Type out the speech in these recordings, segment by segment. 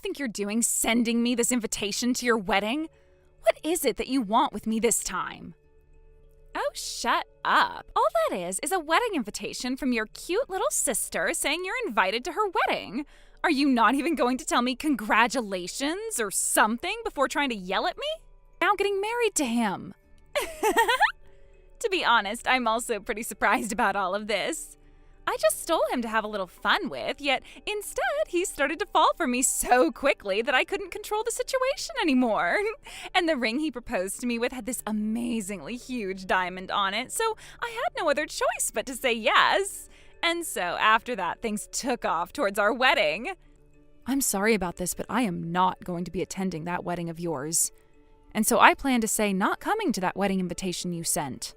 think you're doing sending me this invitation to your wedding? What is it that you want with me this time? Oh, shut up. All that is a wedding invitation from your cute little sister saying you're invited to her wedding. Are you not even going to tell me congratulations or something before trying to yell at me? Now getting married to him. To be honest, I'm also pretty surprised about all of this. I just stole him to have a little fun with, yet instead he started to fall for me so quickly that I couldn't control the situation anymore. And the ring he proposed to me with had this amazingly huge diamond on it, so I had no other choice but to say yes. And so after that, things took off towards our wedding. I'm sorry about this, but I am not going to be attending that wedding of yours. And so I plan to say not coming to that wedding invitation you sent.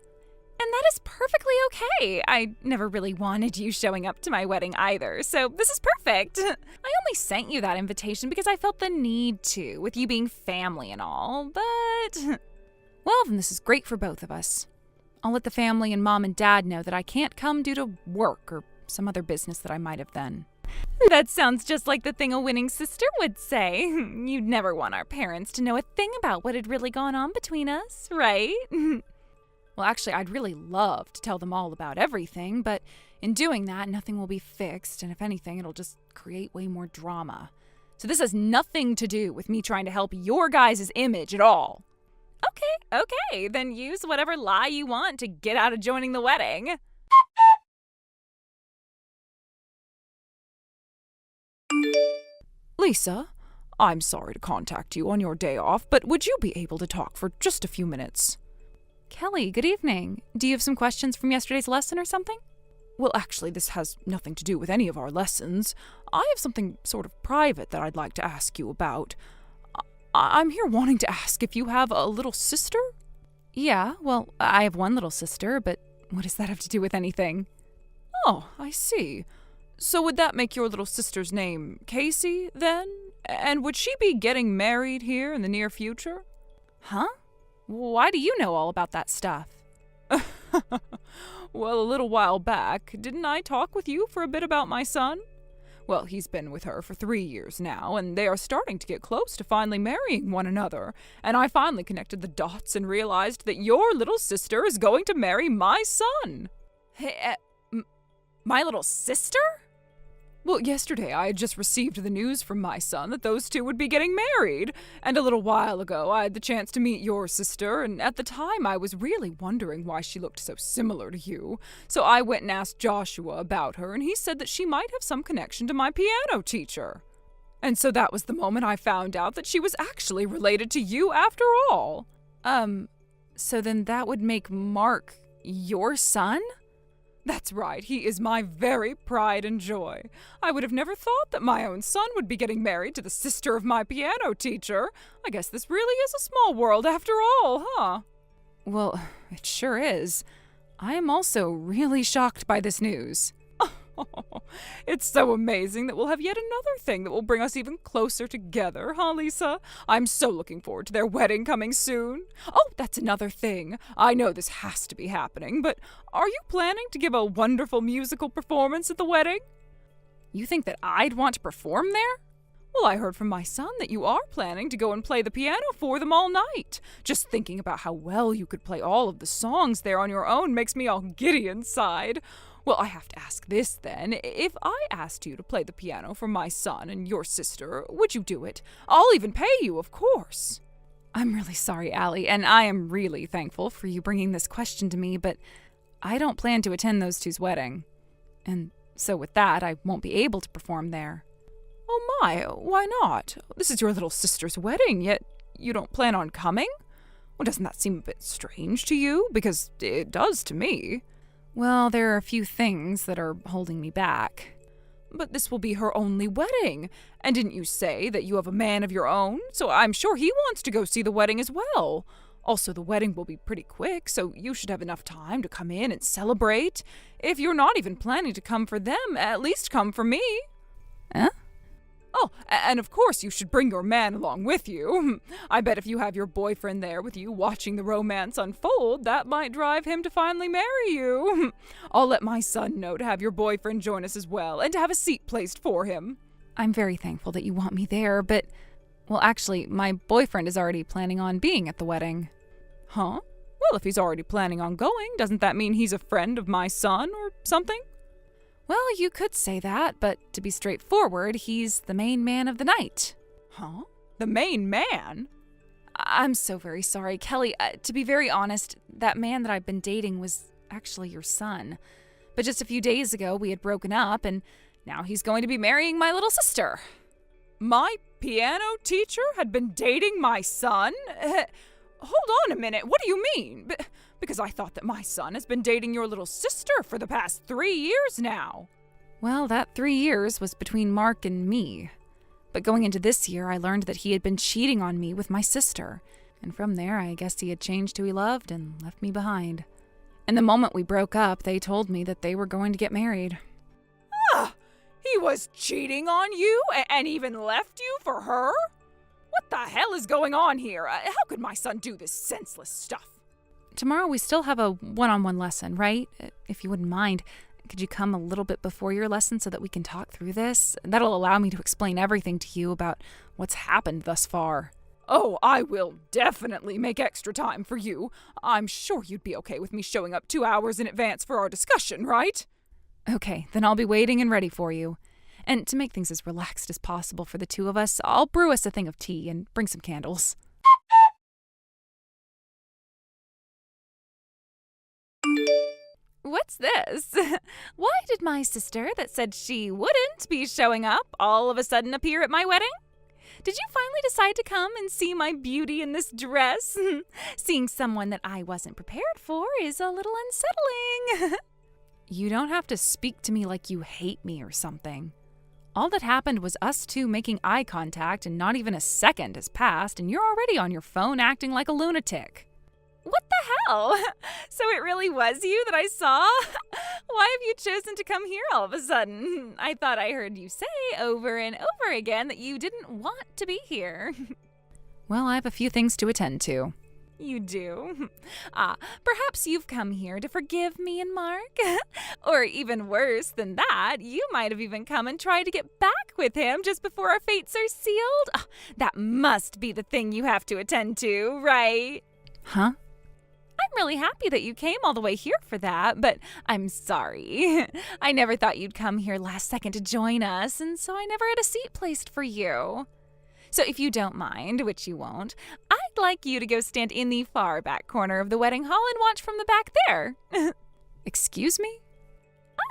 And that is perfectly okay. I never really wanted you showing up to my wedding either, so this is perfect. I only sent you that invitation because I felt the need to, with you being family and all, but... Well, then this is great for both of us. I'll let the family and mom and dad know that I can't come due to work or some other business that I might have then. That sounds just like the thing a winning sister would say. You'd never want our parents to know a thing about what had really gone on between us, right? Well, actually, I'd really love to tell them all about everything, but in doing that, nothing will be fixed, and if anything, it'll just create way more drama. So this has nothing to do with me trying to help your guys' image at all. Okay, then use whatever lie you want to get out of joining the wedding. Lisa, I'm sorry to contact you on your day off, but would you be able to talk for just a few minutes? Kelly, good evening. Do you have some questions from yesterday's lesson or something? Well, actually, this has nothing to do with any of our lessons. I have something sort of private that I'd like to ask you about. I'm here wanting to ask if you have a little sister? Yeah, well, I have one little sister, but what does that have to do with anything? Oh, I see. So would that make your little sister's name Casey, then? And would she be getting married here in the near future? Huh? Why do you know all about that stuff? Well, a little while back, didn't I talk with you for a bit about my son? Well, he's been with her for 3 years now, and they are starting to get close to finally marrying one another. And I finally connected the dots and realized that your little sister is going to marry my son. Hey, my little sister? Well, yesterday I had just received the news from my son that those two would be getting married, and a little while ago I had the chance to meet your sister, and at the time I was really wondering why she looked so similar to you. So I went and asked Joshua about her, and he said that she might have some connection to my piano teacher. And so that was the moment I found out that she was actually related to you after all. So then that would make Mark your son? That's right, he is my very pride and joy. I would have never thought that my own son would be getting married to the sister of my piano teacher. I guess this really is a small world after all, huh? Well, it sure is. I am also really shocked by this news. It's so amazing that we'll have yet another thing that will bring us even closer together, huh, Lisa? I'm so looking forward to their wedding coming soon. Oh, that's another thing. I know this has to be happening, but are you planning to give a wonderful musical performance at the wedding? You think that I'd want to perform there? Well, I heard from my son that you are planning to go and play the piano for them all night. Just thinking about how well you could play all of the songs there on your own makes me all giddy inside. Well, I have to ask this then. If I asked you to play the piano for my son and your sister, would you do it? I'll even pay you, of course. I'm really sorry, Allie, and I am really thankful for you bringing this question to me, but I don't plan to attend those two's wedding. And so with that, I won't be able to perform there. Oh my, why not? This is your little sister's wedding, yet you don't plan on coming? Well, doesn't that seem a bit strange to you? Because it does to me. Well, there are a few things that are holding me back. But this will be her only wedding. And didn't you say that you have a man of your own? So I'm sure he wants to go see the wedding as well. Also, the wedding will be pretty quick, so you should have enough time to come in and celebrate. If you're not even planning to come for them, at least come for me. Huh? Oh, and of course you should bring your man along with you. I bet if you have your boyfriend there with you watching the romance unfold, that might drive him to finally marry you. I'll let my son know to have your boyfriend join us as well, and to have a seat placed for him. I'm very thankful that you want me there, but, well, actually, my boyfriend is already planning on being at the wedding. Huh? Well, if he's already planning on going, doesn't that mean he's a friend of my son or something? Well, you could say that, but to be straightforward, he's the main man of the night. Huh? The main man? I'm so very sorry, Kelly. To be very honest, that man that I've been dating was actually your son. But just a few days ago, we had broken up, and now he's going to be marrying my little sister. My piano teacher had been dating my son? Hold on a minute, what do you mean? Because I thought that my son has been dating your little sister for the past 3 years now. Well, that 3 years was between Mark and me. But going into this year, I learned that he had been cheating on me with my sister. And from there, I guess he had changed who he loved and left me behind. And the moment we broke up, they told me that they were going to get married. Ah! He was cheating on you and even left you for her? What the hell is going on here? How could my son do this senseless stuff? Tomorrow we still have a one-on-one lesson, right? If you wouldn't mind, could you come a little bit before your lesson so that we can talk through this? That'll allow me to explain everything to you about what's happened thus far. Oh, I will definitely make extra time for you. I'm sure you'd be okay with me showing up 2 hours in advance for our discussion, right? Okay, then I'll be waiting and ready for you. And to make things as relaxed as possible for the two of us, I'll brew us a thing of tea and bring some candles. What's this? Why did my sister that said she wouldn't be showing up all of a sudden appear at my wedding? Did you finally decide to come and see my beauty in this dress? Seeing someone that I wasn't prepared for is a little unsettling. You don't have to speak to me like you hate me or something. All that happened was us two making eye contact, and not even a second has passed, and you're already on your phone acting like a lunatic. What the hell? So it really was you that I saw? Why have you chosen to come here all of a sudden? I thought I heard you say over and over again that you didn't want to be here. Well, I have a few things to attend to. You do? Perhaps you've come here to forgive me and Mark? Or even worse than that, you might have even come and tried to get back with him just before our fates are sealed? That must be the thing you have to attend to, right? Huh? I'm really happy that you came all the way here for that, but I'm sorry. I never thought you'd come here last second to join us, and so I never had a seat placed for you. So if you don't mind, which you won't, I'd like you to go stand in the far back corner of the wedding hall and watch from the back there. Excuse me?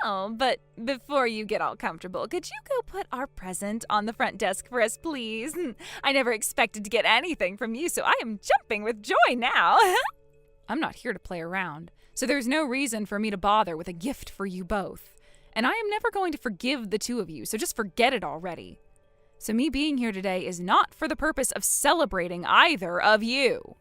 Oh, but before you get all comfortable, could you go put our present on the front desk for us, please? I never expected to get anything from you, so I am jumping with joy now. I'm not here to play around, so there's no reason for me to bother with a gift for you both. And I am never going to forgive the two of you, so just forget it already. So me being here today is not for the purpose of celebrating either of you.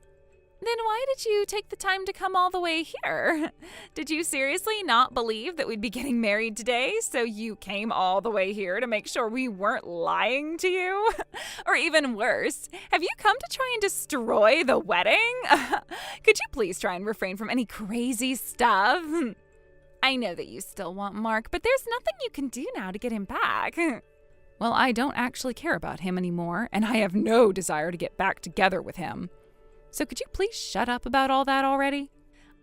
Then why did you take the time to come all the way here? Did you seriously not believe that we'd be getting married today, so you came all the way here to make sure we weren't lying to you? Or even worse, have you come to try and destroy the wedding? Could you please try and refrain from any crazy stuff? I know that you still want Mark, but there's nothing you can do now to get him back. Well, I don't actually care about him anymore, and I have no desire to get back together with him. So could you please shut up about all that already?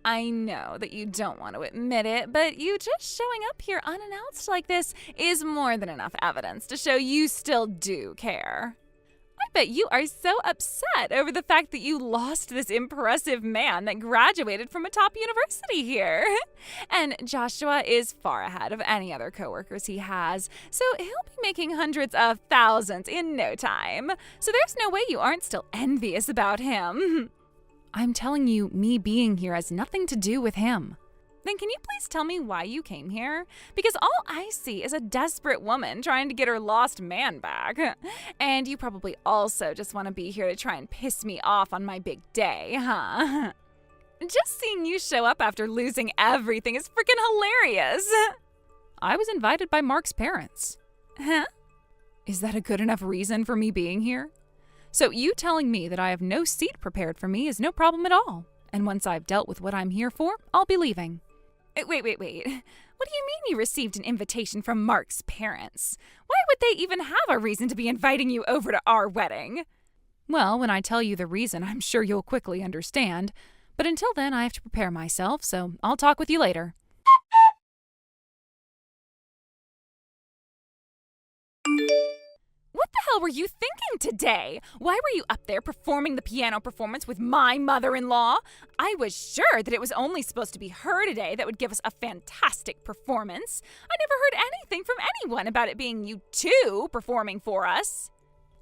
I know that you don't want to admit it, but you just showing up here unannounced like this is more than enough evidence to show you still do care. I bet you are so upset over the fact that you lost this impressive man that graduated from a top university here. And Joshua is far ahead of any other coworkers he has, so he'll be making hundreds of thousands in no time. So there's no way you aren't still envious about him. I'm telling you, me being here has nothing to do with him. Then can you please tell me why you came here? Because all I see is a desperate woman trying to get her lost man back. And you probably also just want to be here to try and piss me off on my big day, huh? Just seeing you show up after losing everything is freaking hilarious. I was invited by Mark's parents. Huh? Is that a good enough reason for me being here? So you telling me that I have no seat prepared for me is no problem at all. And once I've dealt with what I'm here for, I'll be leaving. Wait. What do you mean you received an invitation from Mark's parents? Why would they even have a reason to be inviting you over to our wedding? Well, when I tell you the reason, I'm sure you'll quickly understand. But until then, I have to prepare myself, so I'll talk with you later. What the hell were you thinking today? Why were you up there performing the piano performance with my mother-in-law? I was sure that it was only supposed to be her today that would give us a fantastic performance. I never heard anything from anyone about it being you two performing for us.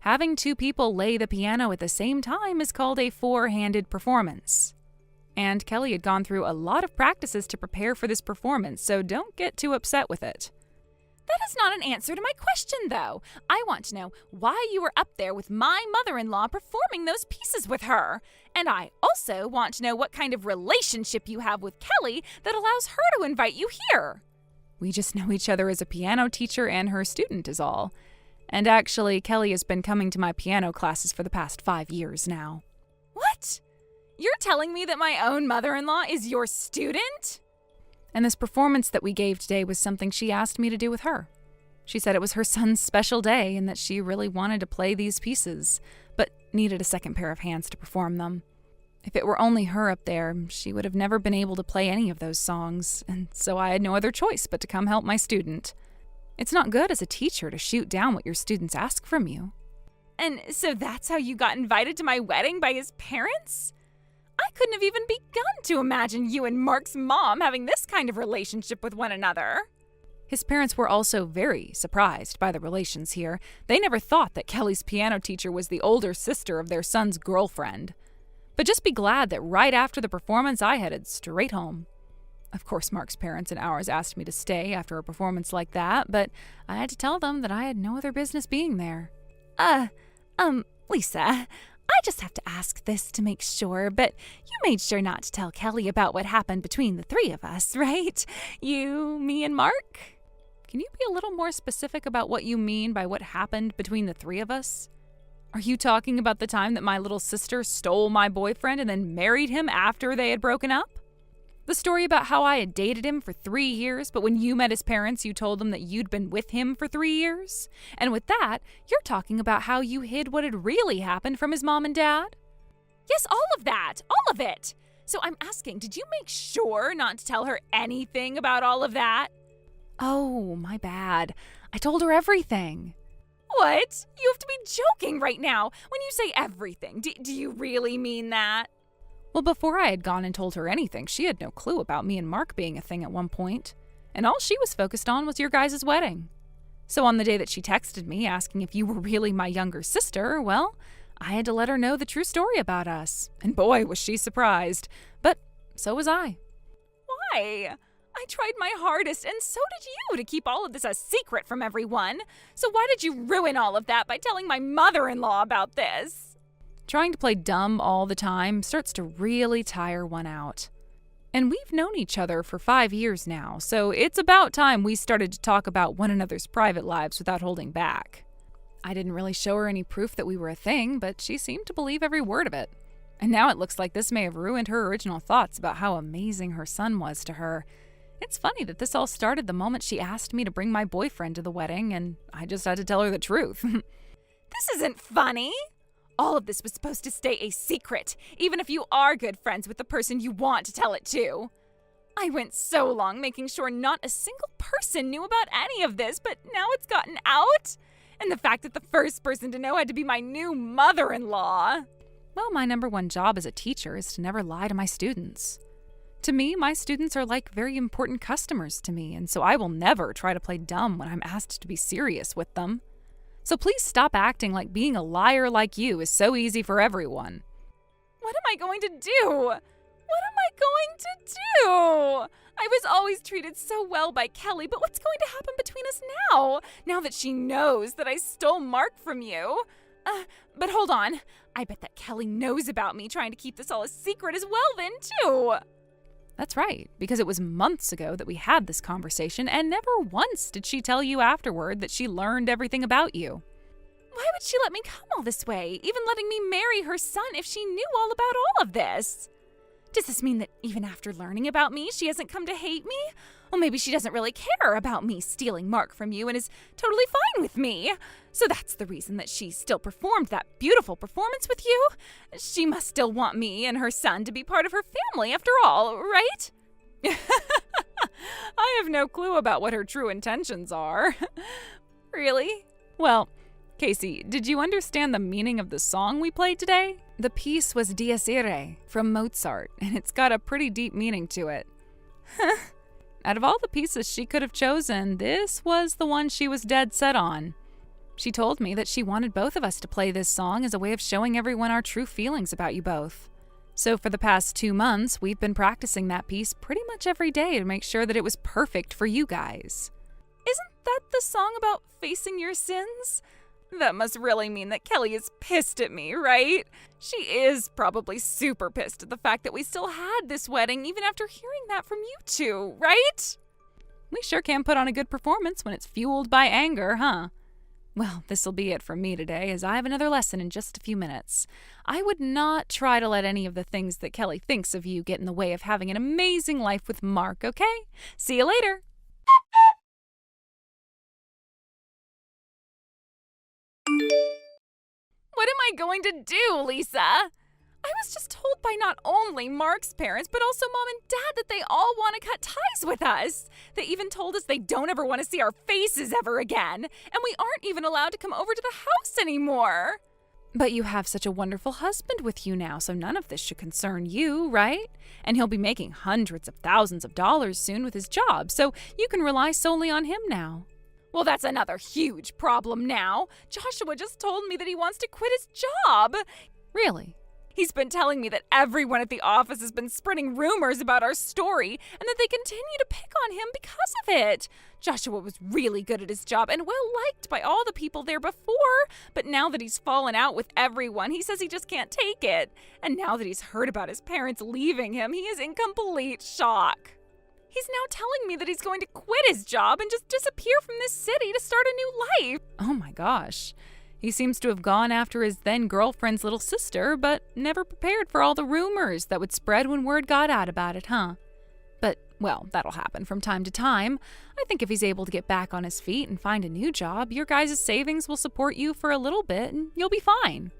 Having two people lay the piano at the same time is called a four-handed performance. And Kelly had gone through a lot of practices to prepare for this performance, so don't get too upset with it. That is not an answer to my question, though. I want to know why you were up there with my mother-in-law performing those pieces with her. And I also want to know what kind of relationship you have with Kelly that allows her to invite you here. We just know each other as a piano teacher and her student is all. And actually, Kelly has been coming to my piano classes for the past 5 years now. What? You're telling me that my own mother-in-law is your student? And this performance that we gave today was something she asked me to do with her. She said it was her son's special day and that she really wanted to play these pieces, but needed a second pair of hands to perform them. If it were only her up there, she would have never been able to play any of those songs, and so I had no other choice but to come help my student. It's not good as a teacher to shoot down what your students ask from you. And so that's how you got invited to my wedding by his parents? I couldn't have even begun to imagine you and Mark's mom having this kind of relationship with one another. His parents were also very surprised by the relations here. They never thought that Kelly's piano teacher was the older sister of their son's girlfriend. But just be glad that right after the performance, I headed straight home. Of course, Mark's parents and ours asked me to stay after a performance like that, but I had to tell them that I had no other business being there. Lisa, I just have to ask this to make sure, but you made sure not to tell Kelly about what happened between the three of us, right? You, me, and Mark? Can you be a little more specific about what you mean by what happened between the three of us? Are you talking about the time that my little sister stole my boyfriend and then married him after they had broken up? The story about how I had dated him for 3 years, but when you met his parents, you told them that you'd been with him for 3 years? And with that, you're talking about how you hid what had really happened from his mom and dad? Yes, all of that. All of it. So I'm asking, did you make sure not to tell her anything about all of that? Oh, my bad. I told her everything. What? You have to be joking right now. When you say everything, do you really mean that? Well, before I had gone and told her anything, she had no clue about me and Mark being a thing at one point, and all she was focused on was your guys' wedding. So on the day that she texted me asking if you were really my younger sister, well, I had to let her know the true story about us, and boy, was she surprised. But so was I. Why? I tried my hardest, and so did you, to keep all of this a secret from everyone. So why did you ruin all of that by telling my mother-in-law about this? Trying to play dumb all the time starts to really tire one out. And we've known each other for 5 years now, so it's about time we started to talk about one another's private lives without holding back. I didn't really show her any proof that we were a thing, but she seemed to believe every word of it. And now it looks like this may have ruined her original thoughts about how amazing her son was to her. It's funny that this all started the moment she asked me to bring my boyfriend to the wedding, and I just had to tell her the truth. This isn't funny. All of this was supposed to stay a secret, even if you are good friends with the person you want to tell it to. I went so long making sure not a single person knew about any of this, but now it's gotten out? And the fact that the first person to know had to be my new mother-in-law. Well, my number one job as a teacher is to never lie to my students. To me, my students are like very important customers to me, and so I will never try to play dumb when I'm asked to be serious with them. So please stop acting like being a liar like you is so easy for everyone. What am I going to do? What am I going to do? I was always treated so well by Kelly, but what's going to happen between us now? Now that she knows that I stole Mark from you? But hold on. I bet that Kelly knows about me trying to keep this all a secret as well then, too. That's right, because it was months ago that we had this conversation, and never once did she tell you afterward that she learned everything about you. Why would she let me come all this way, even letting me marry her son if she knew all about all of this? Does this mean that even after learning about me, she hasn't come to hate me? Well, maybe she doesn't really care about me stealing Mark from you and is totally fine with me. So that's the reason that she still performed that beautiful performance with you? She must still want me and her son to be part of her family after all, right? I have no clue about what her true intentions are. Really? Well, Casey, did you understand the meaning of the song we played today? The piece was Dies Irae from Mozart, and it's got a pretty deep meaning to it. Out of all the pieces she could have chosen, this was the one she was dead set on. She told me that she wanted both of us to play this song as a way of showing everyone our true feelings about you both. So for the past 2 months, we've been practicing that piece pretty much every day to make sure that it was perfect for you guys. Isn't that the song about facing your sins? That must really mean that Kelly is pissed at me, right? She is probably super pissed at the fact that we still had this wedding even after hearing that from you two, right? We sure can put on a good performance when it's fueled by anger, huh? Well, this'll be it from me today, as I have another lesson in just a few minutes. I would not try to let any of the things that Kelly thinks of you get in the way of having an amazing life with Mark, okay? See you later! What am I going to do, Lisa? I was just told by not only Mark's parents, but also Mom and Dad that they all want to cut ties with us. They even told us they don't ever want to see our faces ever again, and we aren't even allowed to come over to the house anymore. But you have such a wonderful husband with you now, so none of this should concern you, right? And he'll be making hundreds of thousands of dollars soon with his job, so you can rely solely on him now. Well, that's another huge problem now. Joshua just told me that he wants to quit his job. Really? He's been telling me that everyone at the office has been spreading rumors about our story and that they continue to pick on him because of it. Joshua was really good at his job and well liked by all the people there before, but now that he's fallen out with everyone, he says he just can't take it. And now that he's heard about his parents leaving him, he is in complete shock. He's now telling me that he's going to quit his job and just disappear from this city to start a new life. Oh my gosh. He seems to have gone after his then-girlfriend's little sister, but never prepared for all the rumors that would spread when word got out about it, huh? But, well, that'll happen from time to time. I think if he's able to get back on his feet and find a new job, your guys' savings will support you for a little bit and you'll be fine.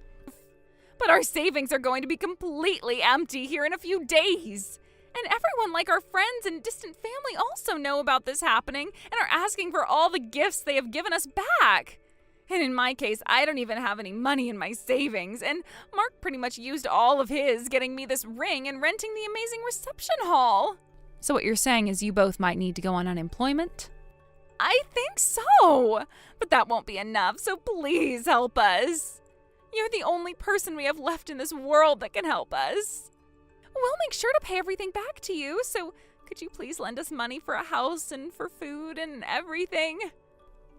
But our savings are going to be completely empty here in a few days. And everyone, like our friends and distant family, also know about this happening and are asking for all the gifts they have given us back. And in my case, I don't even have any money in my savings, and Mark pretty much used all of his getting me this ring and renting the amazing reception hall. So what you're saying is you both might need to go on unemployment? I think so, but that won't be enough, so please help us. You're the only person we have left in this world that can help us. We'll make sure to pay everything back to you, so could you please lend us money for a house and for food and everything?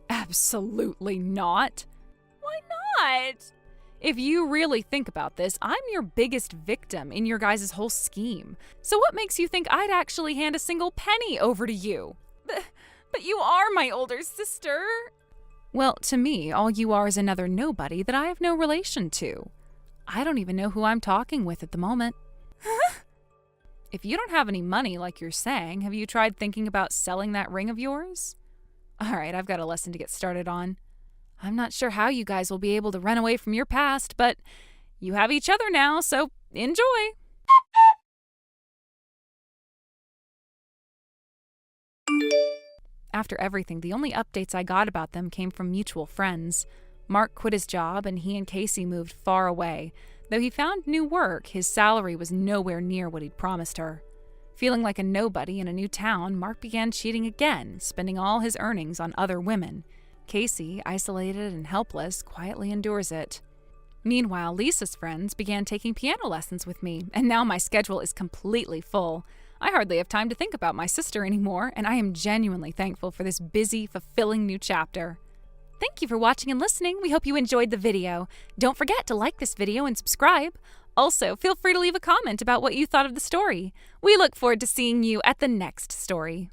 Absolutely not. Why not? If you really think about this, I'm your biggest victim in your guys' whole scheme. So what makes you think I'd actually hand a single penny over to you? But you are my older sister. Well, to me, all you are is another nobody that I have no relation to. I don't even know who I'm talking with at the moment. If you don't have any money like you're saying, have you tried thinking about selling that ring of yours? All right, I've got a lesson to get started on. I'm not sure how you guys will be able to run away from your past, but you have each other now, so enjoy. After everything, the only updates I got about them came from mutual friends. Mark quit his job and he and Casey moved far away. Though he found new work, his salary was nowhere near what he'd promised her. Feeling like a nobody in a new town, Mark began cheating again, spending all his earnings on other women. Casey, isolated and helpless, quietly endures it. Meanwhile, Lisa's friends began taking piano lessons with me, and now my schedule is completely full. I hardly have time to think about my sister anymore, and I am genuinely thankful for this busy, fulfilling new chapter. Thank you for watching and listening. We hope you enjoyed the video. Don't forget to like this video and subscribe. Also, feel free to leave a comment about what you thought of the story. We look forward to seeing you at the next story.